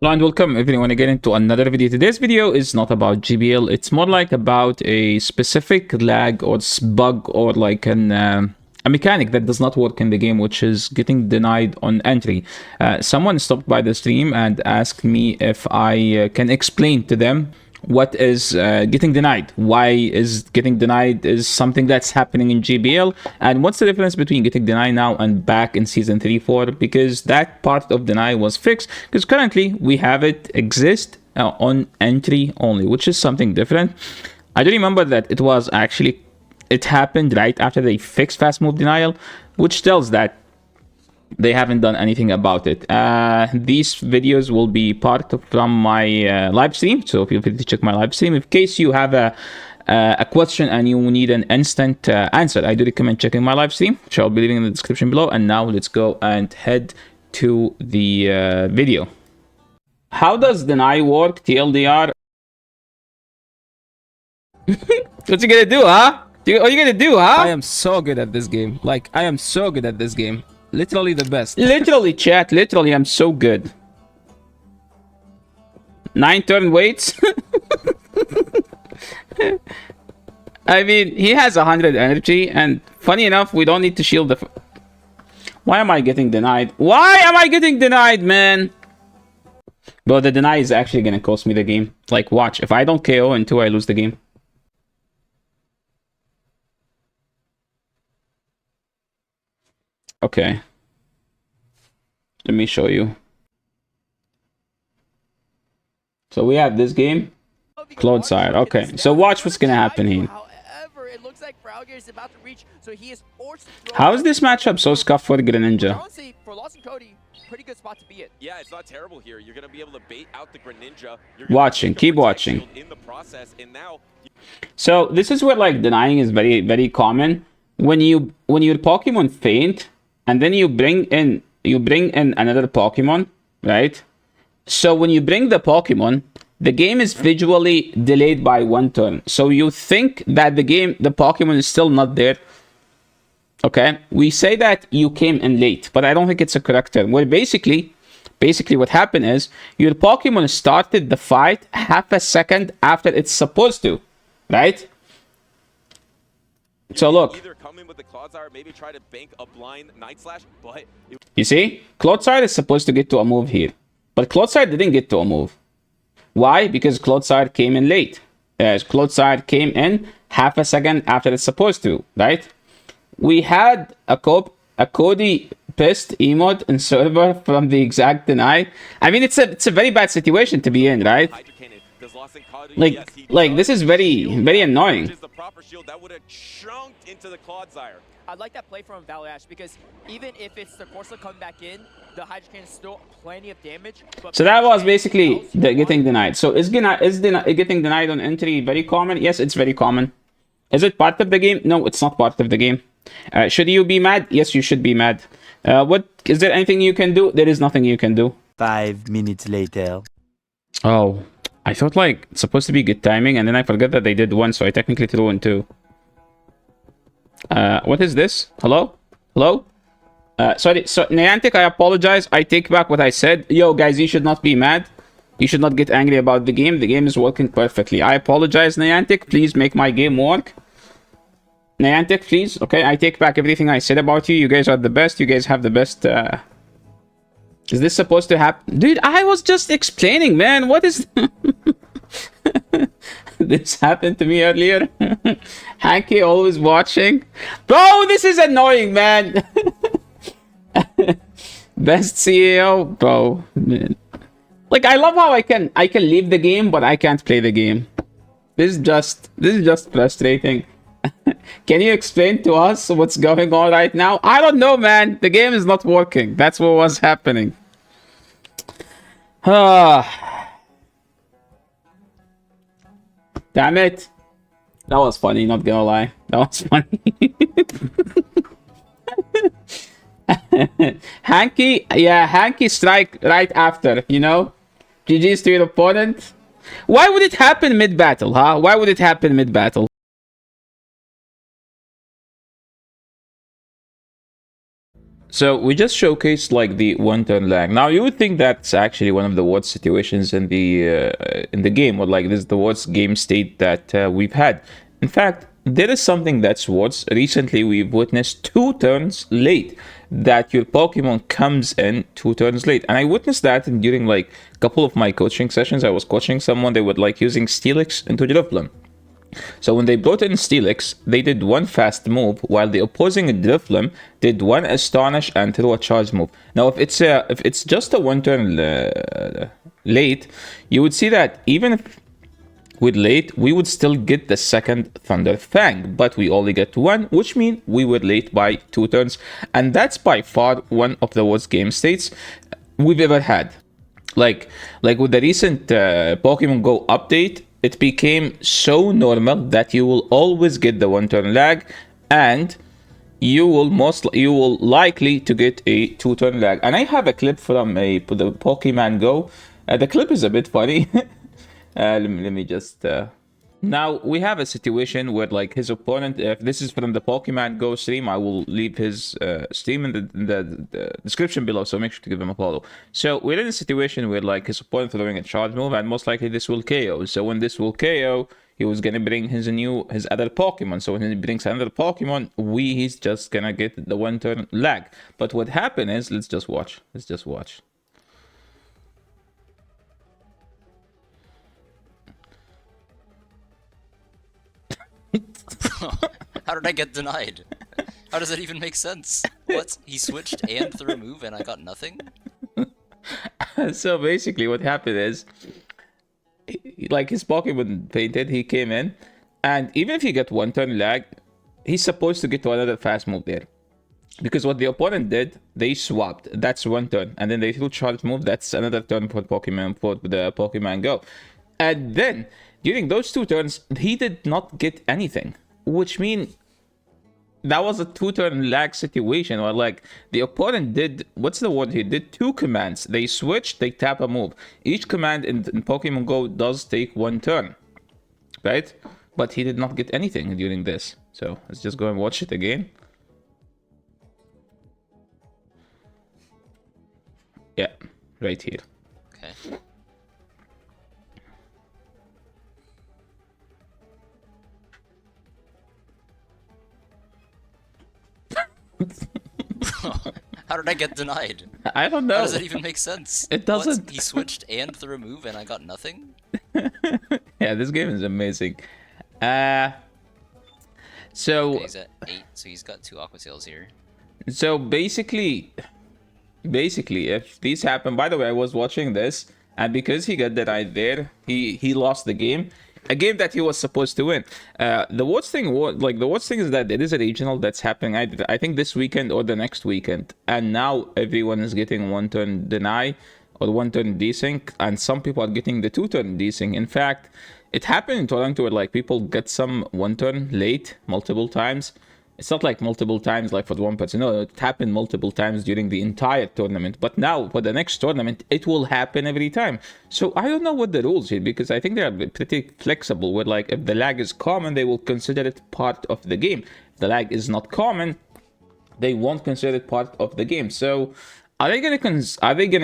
Hello and welcome everyone again into another video. Today's video is not about GBL. It's more like about a specific lag or bug or like a mechanic that does not work in the game, which is getting denied on entry. Someone stopped by the stream and asked me if I can explain to them what is getting denied. Why is getting denied is something that's happening in GBL, and what's the difference between getting denied now and back in season 3-4, because that part of deny was fixed, because currently we have it exist on entry only, which is something different. I do remember that it happened right after they fixed fast move denial, which tells that they haven't done anything about it. These videos will be from my live stream, so feel free to check my live stream in case you have a question and you need an instant answer. I do recommend checking my live stream, which I'll be leaving in the description below. And now let's go and head to the video. How does deny work, TLDR? What you gonna do, huh? What are you gonna do, huh? I am so good at this game. Like, I am so good at this game. Literally the best. Literally, chat. Literally, I'm so good. 9 turn waits. I mean, he has 100 energy, and funny enough, we don't need to shield the... Why am I getting denied? Why am I getting denied, man? Bro, the deny is actually gonna cost me the game. Like, watch. If I don't KO in 2, I lose the game. Okay. Let me show you. So we have this game. Clodsire. Okay. So watch what's gonna happen here. However, it looks like Frauger is about to reach, so he is forced to... How is this matchup so scuffed for Greninja? Honestly, for Lost and Cody, pretty good spot to be in. Yeah, it's not terrible here. You're going to be able to bait out the Greninja. Watching, keep watching. In the process, and now... So this is where like denying is very, very common. When your Pokemon faint, and then you bring in another Pokemon, right? So when you bring the Pokemon, the game is visually delayed by 1 turn. So you think that the Pokemon is still not there. Okay, we say that you came in late, but I don't think it's a correct term. Well, basically what happened is your Pokemon started the fight half a second after it's supposed to, right? So look. Either come in with the Clodsire, maybe try to bank a blind Night Slash, but... You see? Clodsire is supposed to get to a move here. But Clodsire didn't get to a move. Why? Because Clodsire came in late. Clodsire came in half a second after it's supposed to, right? We had a Cody pissed emote in server from the exact deny. I mean, it's a very bad situation to be in, right? Like this is very annoying. That would have chunked into the Clodsire. I like that play from Valash because even if it's the Corsa coming back in, the Hydro Cannon is still plenty of damage. But so that was basically getting denied. So is getting denied on entry very common? Yes, it's very common. Is it part of the game? No, it's not part of the game. Should you be mad? Yes, you should be mad. What is there anything you can do? There is nothing you can do. 5 minutes later. Oh, I thought like it's supposed to be good timing, and then I forgot that they did 1, so I technically threw in 2. What is this? Hello? Hello? Sorry, so Niantic, I apologize. I take back what I said. Yo, guys, you should not be mad. You should not get angry about the game. The game is working perfectly. I apologize, Niantic. Please make my game work. Niantic, please. Okay, I take back everything I said about you. You guys are the best. You guys have the best... Is this supposed to happen? Dude, I was just explaining, man. What is... This happened to me earlier. Hanky always watching. Bro, this is annoying, man. Best CEO, bro. Man. Like, I love how I can leave the game, but I can't play the game. This is just frustrating. Can you explain to us what's going on right now? I don't know, man. The game is not working. That's what was happening. Damn it. That was funny, not gonna lie. That was funny. Hanky, yeah, Hanky strike right after, you know? GG's to your opponent. Why would it happen mid-battle, huh? Why would it happen mid-battle? So we just showcased like the one-turn lag. Now you would think that's actually one of the worst situations in the game, or like this is the worst game state that we've had. In fact, there is something that's worse. Recently, we've witnessed 2 turns late. That your Pokemon comes in 2 turns late, and I witnessed that during like a couple of my coaching sessions. I was coaching someone. They were like using Steelix into Drifblim. So when they brought in Steelix, they did one fast move, while the opposing Drifblim did one Astonish and threw a charge move. Now, if it's just a 1 turn late, you would see that even if with late, we would still get the second Thunder Fang, but we only get 1, which means we were late by 2 turns, and that's by far one of the worst game states we've ever had. Like with the recent Pokemon Go update, it became so normal that you will always get the 1 turn lag, and you will likely to get a 2 turn lag. And I have a clip from the Pokemango. The clip is a bit funny. Let me just now we have a situation where like his opponent, if this is from the Pokemango stream, I will leave his stream in the description below, so make sure to give him a follow. So we're in a situation where like his opponent throwing a charge move, and most likely this will KO. So when this will KO, he was gonna bring his other Pokemon. So when he brings another Pokemon, he's just gonna get the 1 turn lag. But what happened is, let's just watch. How did I get denied? How does that even make sense? What? He switched and threw a move and I got nothing? So basically what happened is, like his Pokemon fainted, he came in, and even if you get 1 turn lag, he's supposed to get to another fast move there. Because what the opponent did, they swapped. That's 1 turn. And then they threw charge move. That's another turn for the Pokemango. And then, during those 2 turns, he did not get anything. Which means that was a 2 turn lag situation where like the opponent did, what's the word here? Did 2 commands. They switched, they tap a move. Each command in Pokemon Go does take 1 turn. Right? But he did not get anything during this. So let's just go and watch it again. Yeah, right here. Okay. How did I get denied? I don't know. How does that even make sense? It doesn't. What? He switched and threw a move and I got nothing? Yeah, this game is amazing. So Okay, he's at 8, so he's got 2 Aqua Tails here. So basically, if these happen, by the way, I was watching this, and because he got denied there, he lost the game. A game that he was supposed to win. The worst thing is that there is a regional that's happening. I think this weekend or the next weekend, and now everyone is getting 1 turn deny or 1 turn desync, and some people are getting the 2 turn desync. In fact, it happened in Toronto where like people get some 1 turn late multiple times. It's not like multiple times like for one person. No, it happened multiple times during the entire tournament. But now for the next tournament, it will happen every time. So I don't know what the rules here, because I think they are pretty flexible where like if the lag is common, they will consider it part of the game. If the lag is not common, they won't consider it part of the game. So are they gonna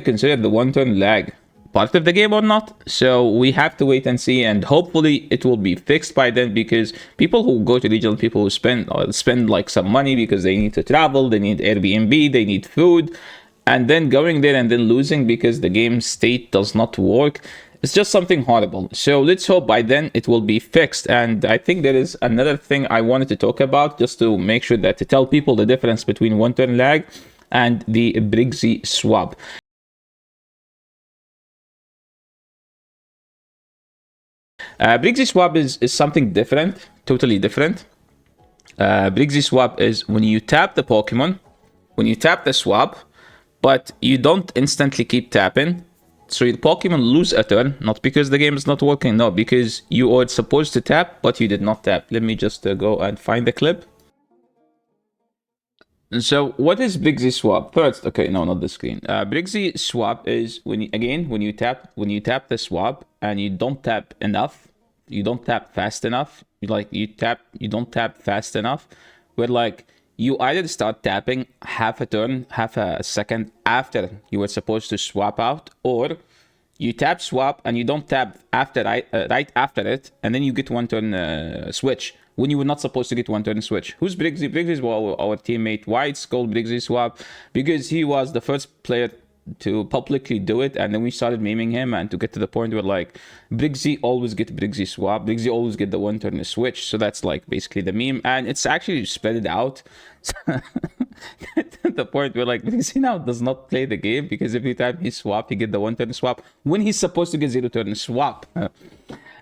consider the 1 turn lag part of the game or not? So we have to wait and see, and hopefully it will be fixed by then, because people who go to regional, people who spend like some money because they need to travel, they need Airbnb, they need food, and then going there and then losing because the game state does not work, it's just something horrible. So let's hope by then it will be fixed. And I think there is another thing I wanted to talk about, just to make sure that to tell people the difference between 1 turn lag and the briggsy swap. Briggsy swap is something different, totally different. Briggsy swap is when you tap the Pokemon, when you tap the swap, but you don't instantly keep tapping. So your Pokemon lose a turn, not because the game is not working, no, because you are supposed to tap, but you did not tap. Let me just go and find the clip. So what is Briggsy swap? First, okay, no, not the screen. Briggsy swap is when you tap the swap and you don't tap enough, you don't tap fast enough. You don't tap fast enough. Where like you either start tapping half a second after you were supposed to swap out, or you tap swap and you don't tap after right after it, and then you get one turn switch when you were not supposed to get one turn switch. Who's briggsy? Briggsy is our teammate. Why it's called briggsy swap? Because he was the first player to publicly do it, and then we started memeing him, and to get to the point where like briggsy always get briggsy swap, briggsy always get the one turn switch. So that's like basically the meme, and it's actually spread it out to the point where like briggsy now does not play the game, because every time he swap he get the one turn swap when he's supposed to get 0 turn swap.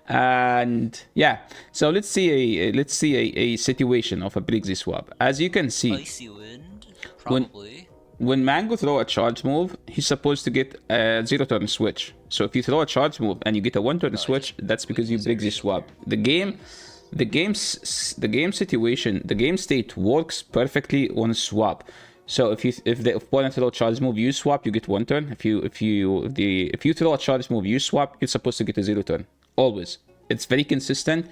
And yeah, so let's see a situation of a briggsy swap. As you can see, Icy wind, probably. When Mango throw a charge move, he's supposed to get a 0 turn switch. So if you throw a charge move and you get a 1 turn switch, that's because you briggsy swap. The game situation, the game state works perfectly on a swap. So if the opponent throw a charge move, you swap, you get 1 turn. If you throw a charge move, you swap, you're supposed to get a 0 turn. Always. It's very consistent.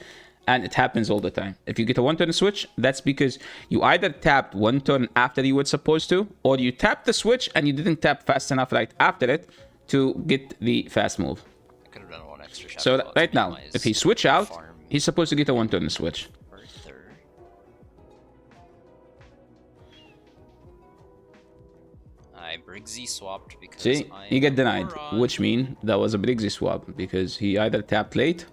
And it happens all the time. If you get a 1 turn switch, that's because you either tapped 1 turn after you were supposed to, or you tapped the switch and you didn't tap fast enough right after it to get the fast move. I could have done one extra shot. So right now, if he switch out, he's supposed to get a 1 turn switch. I briggsy swapped because See, you get denied, which mean that was a briggsy swap, because he either tapped late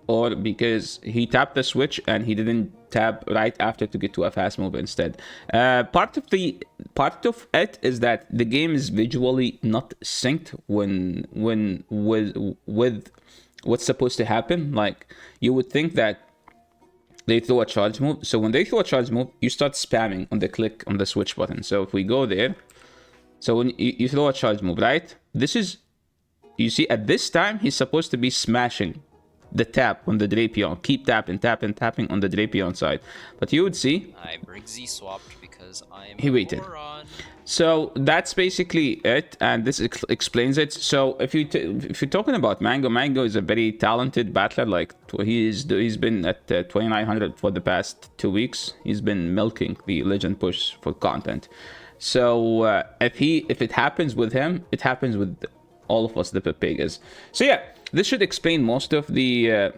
or because he tapped the switch and he didn't tap right after to get to a fast move instead. Part of it is that the game is visually not synced with what's supposed to happen. Like, you would think that they throw a charge move, so when they throw a charge move, you start spamming on the click on the switch button. So if we go there, so when you throw a charge move, right, this is, you see, at this time, he's supposed to be smashing the tap on the Drapion. Keep tapping on the Drapion side. But you would see, I briggsy swapped because I'm he waited. So that's basically it, and this explains it. So if you're talking about Mango is a very talented battler. Like, he's been at 2900 for the past 2 weeks. He's been milking the legend push for content. So if it happens with him, it happens with all of us, the Pepegas. So yeah, this should explain most of the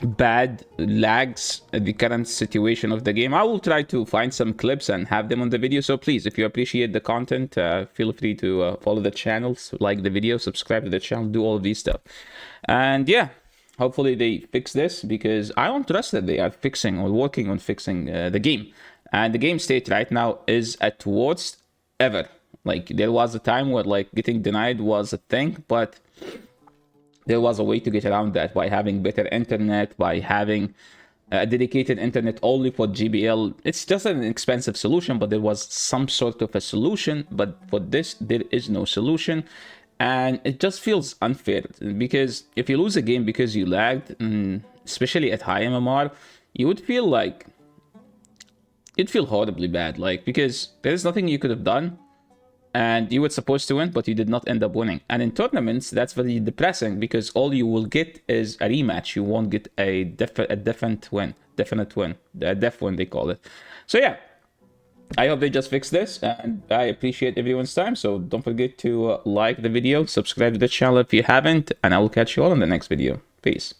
bad lags, the current situation of the game. I will try to find some clips and have them on the video. So please, if you appreciate the content, feel free to follow the channels, like the video, subscribe to the channel, do all of these stuff. And yeah, hopefully they fix this, because I don't trust that they are fixing or working on fixing the game. And the game state right now is at worst ever. Like, there was a time where like getting denied was a thing, but there was a way to get around that by having better internet, by having a dedicated internet only for GBL. It's just an expensive solution, but there was some sort of a solution. But for this, there is no solution. And it just feels unfair, because if you lose a game because you lagged, especially at high MMR, you would feel like, it'd feel horribly bad. Like, because there's nothing you could have done, and you were supposed to win, but you did not end up winning. And in tournaments, that's very depressing, because all you will get is a rematch. You won't get a definite win, a def win they call it. So yeah, I hope they just fix this, and I appreciate everyone's time. So don't forget to like the video, subscribe to the channel if you haven't, and I will catch you all in the next video. Peace.